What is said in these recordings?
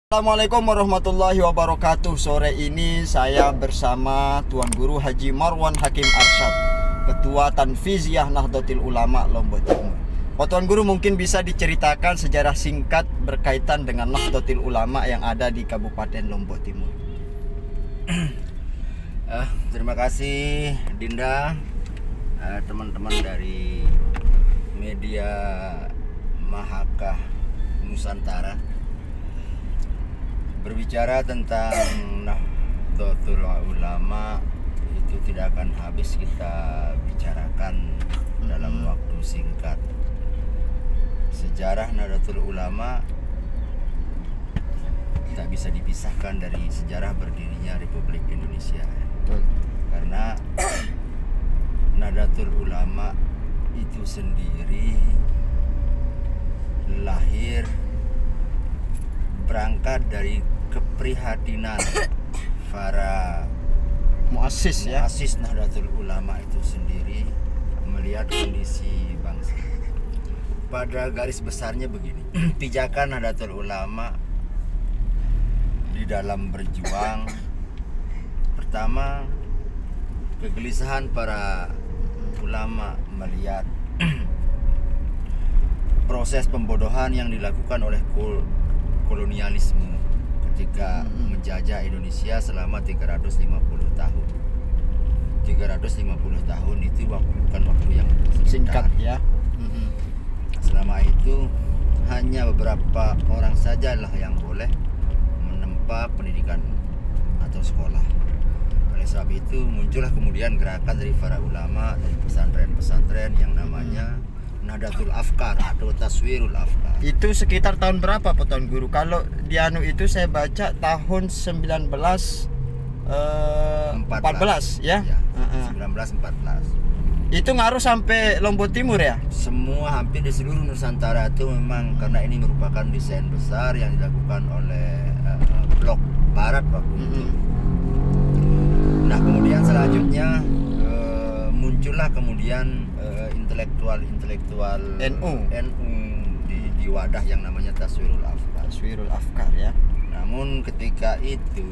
Assalamualaikum warahmatullahi wabarakatuh. Sore ini saya bersama Tuan Guru Haji Marwan Hakim Arsyad, Ketua Tanfiziyah Nahdlatul Ulama Lombok Timur. Tuan Guru mungkin bisa diceritakan sejarah singkat berkaitan dengan Nahdlatul Ulama yang ada di Kabupaten Lombok Timur. Terima kasih Dinda, teman-teman dari media Mahakah Nusantara. Berbicara tentang Nahdlatul Ulama itu tidak akan habis kita bicarakan dalam waktu singkat. Sejarah Nahdlatul Ulama tak bisa dipisahkan dari sejarah berdirinya Republik Indonesia. Karena Nahdlatul Ulama itu sendiri lahir berangkat dari keprihatinan para Muassis Nahdlatul Ulama itu sendiri melihat kondisi bangsa. Pada garis besarnya begini, pijakan Nahdlatul Ulama di dalam berjuang, pertama, kegelisahan para ulama melihat proses pembodohan yang dilakukan oleh kolonialisme ketika menjajah Indonesia selama 350 tahun. 350 tahun itu bukan waktu yang Singkat ya. Selama itu hanya beberapa orang sajalah yang boleh menempa pendidikan atau sekolah. Oleh sebab itu muncullah kemudian gerakan dari para ulama dari pesantren-pesantren yang namanya Nahdlatul Afkar atau Taswirul Afkar. Itu sekitar tahun berapa Tuan Guru? Kalau di anu itu saya baca tahun 1914 ya. 1914. Itu ngaruh sampai Lombok Timur ya? Semua hampir di seluruh Nusantara itu memang karena ini merupakan desain besar yang dilakukan oleh Blok Barat waktu itu. Nah, kemudian selanjutnya muncullah kemudian intelektual NU di wadah yang namanya Taswirul Afkar. Taswirul Afkar ya. Namun ketika itu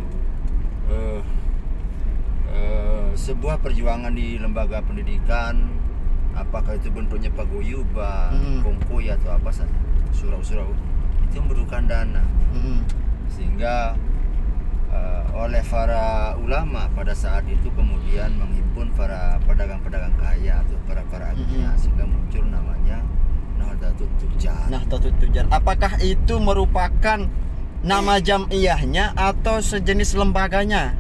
sebuah perjuangan di lembaga pendidikan, apakah itu bentuknya paguyuban, kongkoy atau apa saja, surau-surau, itu memerlukan dana. Sehingga oleh para ulama pada saat itu kemudian menghimpun para pedagang-pedagang kaya atau para agniya, sehingga muncul namanya Nahdlatul Tujar. Nahdlatul Tujar. Apakah itu merupakan nama jam'iyahnya atau sejenis lembaganya?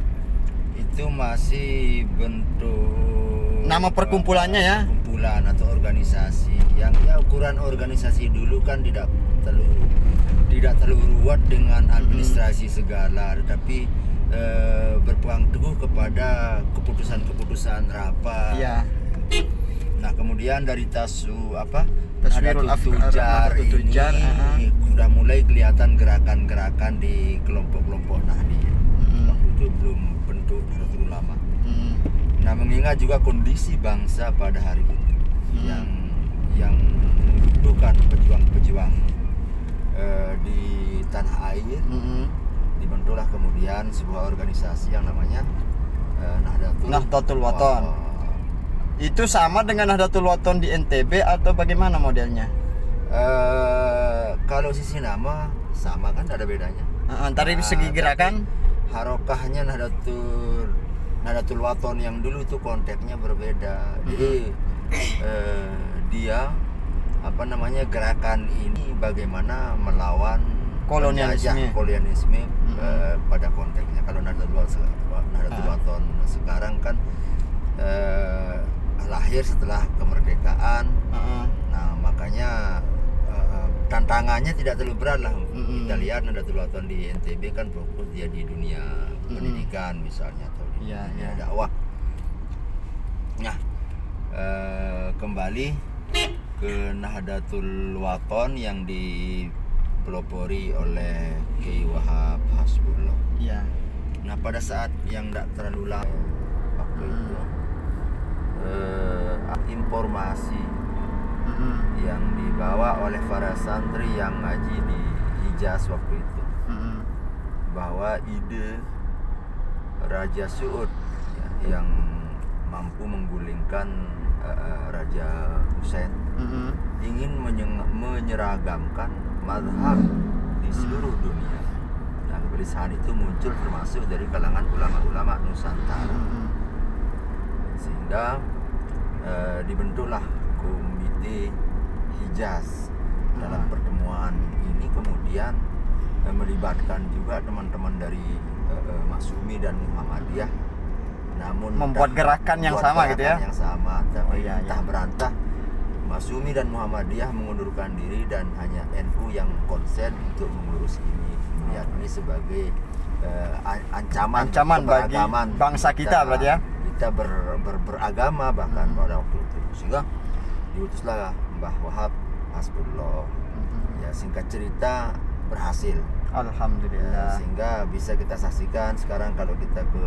Itu masih bentuk nama perkumpulannya ya? Perkumpulan atau organisasi yang ya ukuran organisasi dulu kan tidak terlalu ruwet dengan administrasi segala, tetapi berpegang teguh kepada keputusan-keputusan rapat. Iya. Nah, kemudian dari Taswirul Tujar ini sudah mulai kelihatan gerakan-gerakan di kelompok-kelompok Nahdien. Waktu itu belum bentuk Nahdlatul Ulama. Nah, mengingat juga kondisi bangsa pada hari itu yang membutuhkan pejuang-pejuang di tanah air, dibentuklah kemudian sebuah organisasi yang namanya Nahdlatul Wathon. Itu sama dengan Nahdlatul Wathon di NTB atau bagaimana modelnya? Kalau sisi nama sama kan, tidak ada bedanya. Dari segi gerakan, harokahnya Nahdlatul Wathon yang dulu itu konteksnya berbeda. Jadi dia gerakan ini bagaimana melawan kolonialisme pada konteksnya. Kalau Nahdlatul Wathon sekarang kan lahir setelah kemerdekaan. Nah, makanya tantangannya tidak terlalu berat lah. Kita lihat Nahdlatul Wathon di NTB kan fokus dia di dunia pendidikan misalnya, atau di dunia dakwah. Nah, kembali ke Nahdlatul Wathon yang dipelopori oleh Kiai Wahab Hasbullah. Iya. Nah, pada saat yang tidak terlalu lama waktu itu informasi yang dibawa oleh para santri yang ngaji di Hijaz waktu itu bahwa ide Raja Suud ya, yang mampu menggulingkan Raja Hussein ingin menyeragamkan mazhab di seluruh dunia. Nah, kegelisahan itu muncul termasuk dari kalangan ulama-ulama Nusantara. Sehingga dibentuklah Komite Hijaz. Dalam pertemuan ini kemudian melibatkan juga teman-teman dari Maksumi dan Muhammadiyah, namun membuat gerakan yang sama gitu ya. Yang sama, tapi iya. berantah Maksumi dan Muhammadiyah mengundurkan diri dan hanya NU yang konsen untuk mengurus ini. Melihat ini sebagai ancaman bagi bangsa kita berarti ya. Kita beragama bahkan pada waktu itu. Sehingga diutuslah Mbah Wahab Hasbullah. Ya, singkat cerita berhasil. Alhamdulillah. Sehingga bisa kita saksikan sekarang kalau kita ke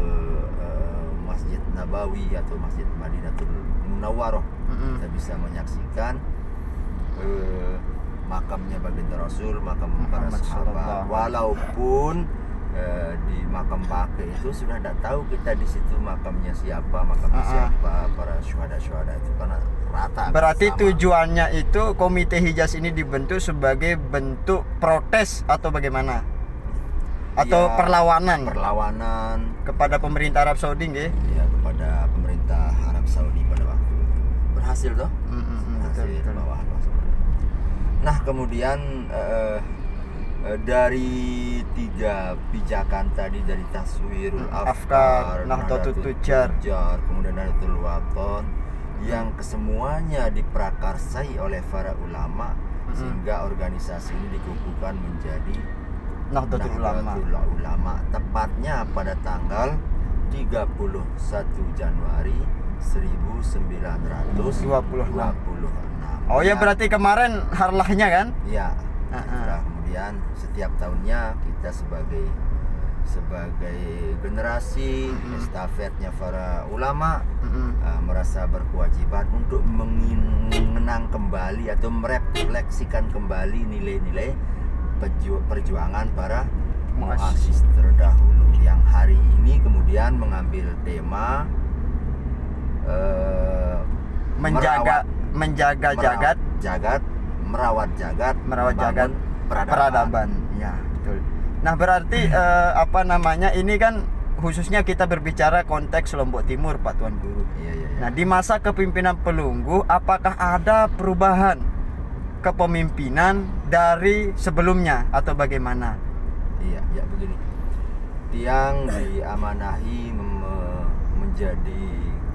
Masjid Nabawi atau Masjid Madinatul Munawwarah, kita bisa menyaksikan makamnya baginda Rasul, makam para sahabat. Walaupun di makam Baqi itu sudah tidak tahu kita di situ makamnya siapa, siapa, para syuhada itu karena rata. Berarti bersama. Tujuannya itu Komite Hijaz ini dibentuk sebagai bentuk protes atau bagaimana? Atau ya, perlawanan kepada pemerintah Arab Saudi nggih? Ya, kepada pemerintah Arab Saudi pada waktu itu. Berhasil toh? Berhasil. Betul. Nah, kemudian dari 3 pijakan tadi, dari Taswirul Afkar, Nahdlatul Tujar, kemudian Nahdlatul Wathon, yang kesemuanya diprakarsai oleh para ulama, sehingga organisasi ini dikukuhkan menjadi Nahdlatul Ulama, tepatnya pada tanggal 31 Januari 1926. Oh ya, berarti kemarin harlahnya kan? Iya. Nah, kemudian setiap tahunnya kita sebagai generasi estafetnya para ulama merasa berkewajiban untuk mengenang kembali atau merefleksikan kembali nilai-nilai perjuangan para muassis terdahulu, yang hari ini kemudian mengambil tema merawat jagat, peradaban. Ya, betul. Nah, berarti ini kan khususnya kita berbicara konteks Lombok Timur, Pak Tuan Guru. Iya. Nah, di masa kepemimpinan Pelunggu, apakah ada perubahan kepemimpinan dari sebelumnya atau bagaimana? Iya, begini. Tiang diamanahi menjadi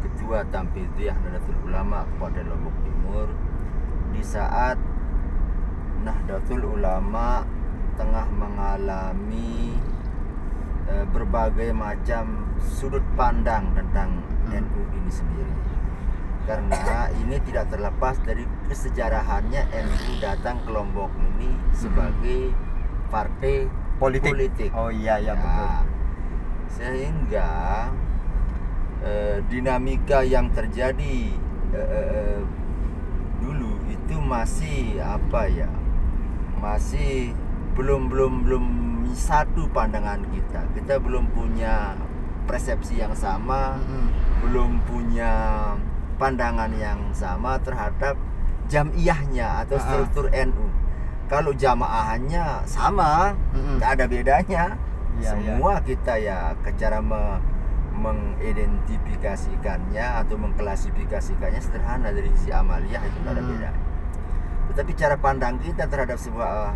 ketua Tampidiyah Nahdlatul Ulama pada Lombok Timur di saat Nahdlatul Ulama tengah mengalami berbagai macam sudut pandang tentang NU ini sendiri. Karena ini tidak terlepas dari kesejarahannya NU datang ke Lombok ini sebagai partai politik. Oh iya, betul. Sehingga dinamika yang terjadi dulu itu masih belum satu pandangan kita belum punya persepsi yang sama, belum punya pandangan yang sama terhadap jamiyahnya atau struktur NU. Kalau jamaahnya sama, nggak ada bedanya. Semua kita ya cara mengidentifikasikannya atau mengklasifikasikannya sederhana dari sisi amaliyah, itu nggak ada bedanya. Tetapi cara pandang kita terhadap sebuah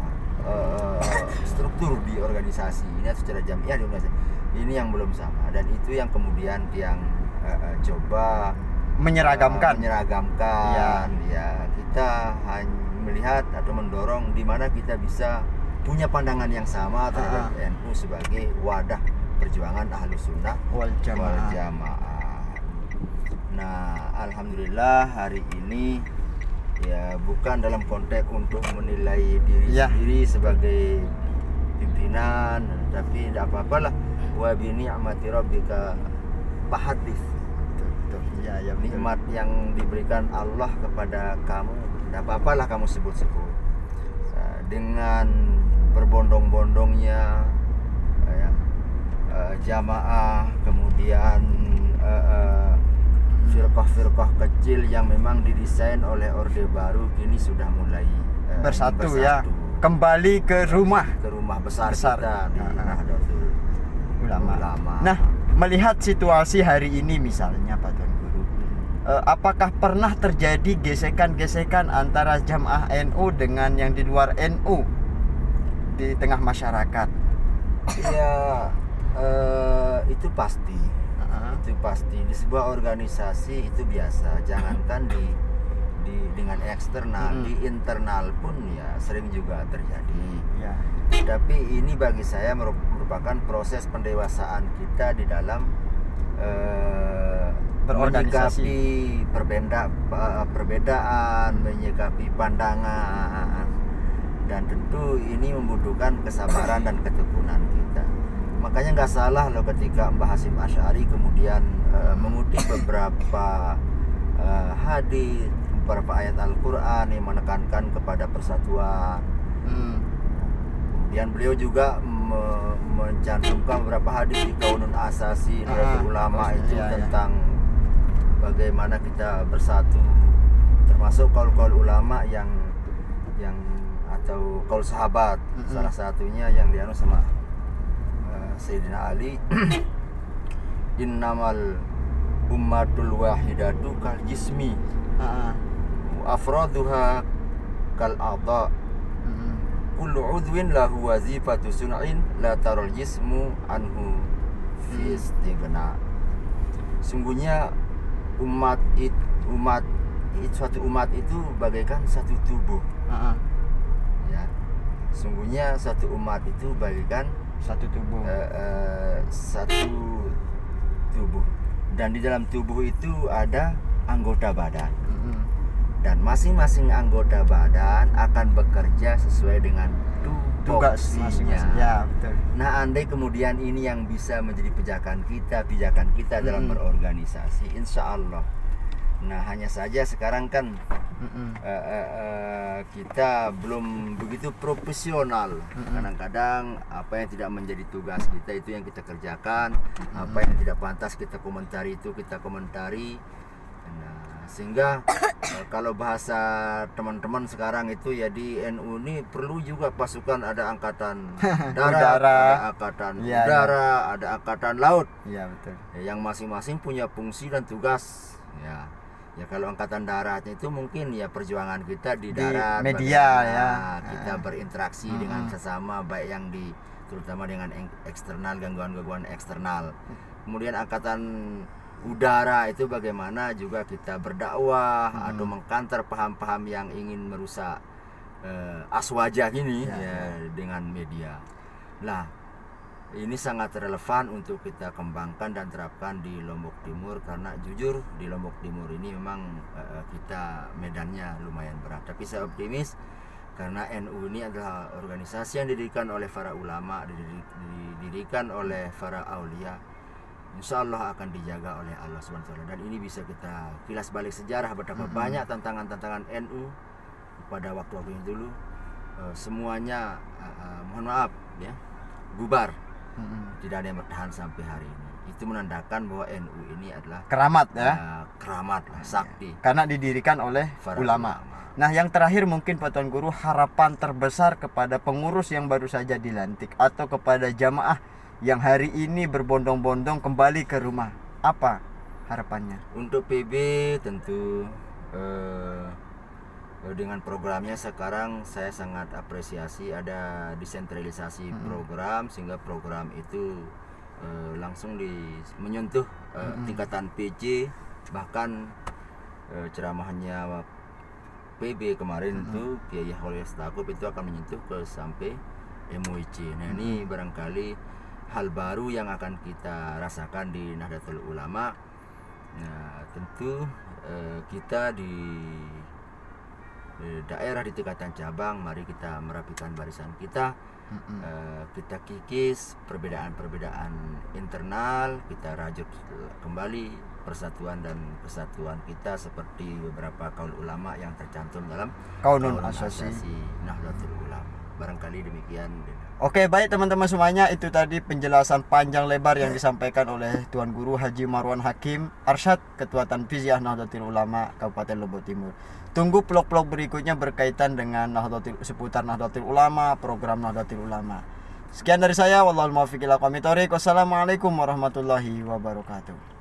struktur di organisasi ini atau secara jamiah di organisasi ini yang belum sama, dan itu yang kemudian yang coba menyeragamkan. Ya, kita hanya melihat atau mendorong di mana kita bisa punya pandangan yang sama terhadap NU sebagai wadah perjuangan Ahlus Sunnah wal Jamaah. Nah, alhamdulillah hari ini ya bukan dalam konteks untuk menilai diri sendiri sebagai pimpinan, tapi tidak apa-apalah. Wa bi ni'mati rabbika fahadits. Ya, nikmat yang diberikan Allah kepada kamu, tidak apa-apalah kamu sebut-sebut. Dengan berbondong-bondongnya jamaah, kemudian firqah-firqah kecil yang memang didesain oleh Orde Baru kini sudah mulai bersatu ya, kembali ke rumah besar kita di Nahdlatul Ulama. Ulama. Nah, melihat situasi hari ini misalnya Pak Tuan Guru, apakah pernah terjadi gesekan-gesekan antara jamaah NU dengan yang di luar NU di tengah masyarakat? Ya, itu pasti. Itu pasti di sebuah organisasi itu biasa. Jangankan di dengan eksternal, di internal pun ya sering juga terjadi. Ya. Tapi ini bagi saya merupakan proses pendewasaan kita di dalam menyikapi perbedaan, menyikapi pandangan, dan tentu ini membutuhkan kesabaran dan ketekunan kita. Makanya nggak salah loh ketika Mbah Hasyim Asy'ari kemudian mengutip beberapa hadis, beberapa ayat Al-Quran yang menekankan kepada persatuan. Kemudian beliau juga mencantumkan beberapa hadis di Qaunun Asasi Nahdlatul Ulama itu tentang bagaimana kita bersatu, termasuk qaul-qaul ulama yang atau qaul sahabat. Salah satunya yang dianu sama Sayyidina Ali, innamal ummatul wahidatu kal jismi afraduha kal a'dha kullu udwin lahu wazifatu sun'in la taral jismu anhu fi istighna. Sungguhnya suatu umat itu bagaikan satu tubuh. Ya. Sungguhnya satu umat itu bagaikan satu tubuh. Satu tubuh. Dan di dalam tubuh itu ada anggota badan. Dan masing-masing anggota badan akan bekerja sesuai dengan tugas masing-masing. Ya, betul. Nah, andai kemudian ini yang bisa menjadi pijakan kita dalam berorganisasi, insya Allah. Nah, hanya saja sekarang kan kita belum begitu profesional. Kadang-kadang apa yang tidak menjadi tugas kita itu yang kita kerjakan, apa yang tidak pantas kita komentari itu kita komentari. Nah, sehingga kalau bahasa teman-teman sekarang itu ya di NU ini perlu juga pasukan, ada angkatan darat, ada angkatan udara, ada angkatan laut. Iya, betul. Yang masing-masing punya fungsi dan tugas. Ya kalau angkatan daratnya itu mungkin ya perjuangan kita di darat, media ya. Kita berinteraksi dengan sesama, baik yang terutama dengan eksternal, gangguan-gangguan eksternal. Kemudian angkatan udara itu bagaimana juga kita berdakwah atau mengkantar paham-paham yang ingin merusak aswaja ini dengan media. Nah, ini sangat relevan untuk kita kembangkan dan terapkan di Lombok Timur, karena jujur di Lombok Timur ini memang kita medannya lumayan berat. Tapi saya optimis karena NU ini adalah organisasi yang didirikan oleh para ulama, didirikan oleh para aulia. Insya Allah akan dijaga oleh Allah SWT. Dan ini bisa kita kilas balik sejarah betapa banyak tantangan-tantangan NU pada waktu-waktu itu dulu. Semuanya mohon maaf ya, bubar. Tidak ada yang bertahan sampai hari ini. Itu menandakan bahwa NU ini adalah keramat ya, keramat lah, sakti, karena didirikan oleh ulama. Nah, yang terakhir mungkin Pak Tuan Guru, harapan terbesar kepada pengurus yang baru saja dilantik atau kepada jamaah yang hari ini berbondong-bondong kembali ke rumah, apa harapannya? Untuk PB tentu dengan programnya sekarang saya sangat apresiasi ada desentralisasi program, sehingga program itu langsung menyentuh tingkatan PJ, bahkan ceramahnya PB kemarin itu Kiai Khalil Stakuf itu akan menyentuh ke sampai MUIC. Nah, ini barangkali hal baru yang akan kita rasakan di Nahdlatul Ulama. Nah, tentu kita di daerah di tingkatan cabang, mari kita merapikan barisan kita, kita kikis perbedaan-perbedaan internal, kita rajut kembali persatuan dan kesatuan kita seperti beberapa kaul ulama yang tercantum dalam Qaunun Asasi Nahdlatul Ulama. barangkali demikian. Oke, baik teman-teman semuanya, itu tadi penjelasan panjang lebar yang disampaikan oleh Tuan Guru Haji Marwan Hakim Arsyad, Ketua Tanfiziah Nahdlatul Ulama Kabupaten Lombok Timur. Tunggu vlog-vlog berikutnya berkaitan dengan seputar Nahdlatul Ulama, program Nahdlatul Ulama. Sekian dari saya, wallahul muwaffiq ila aqwamit thoriq. Wassalamualaikum warahmatullahi wabarakatuh.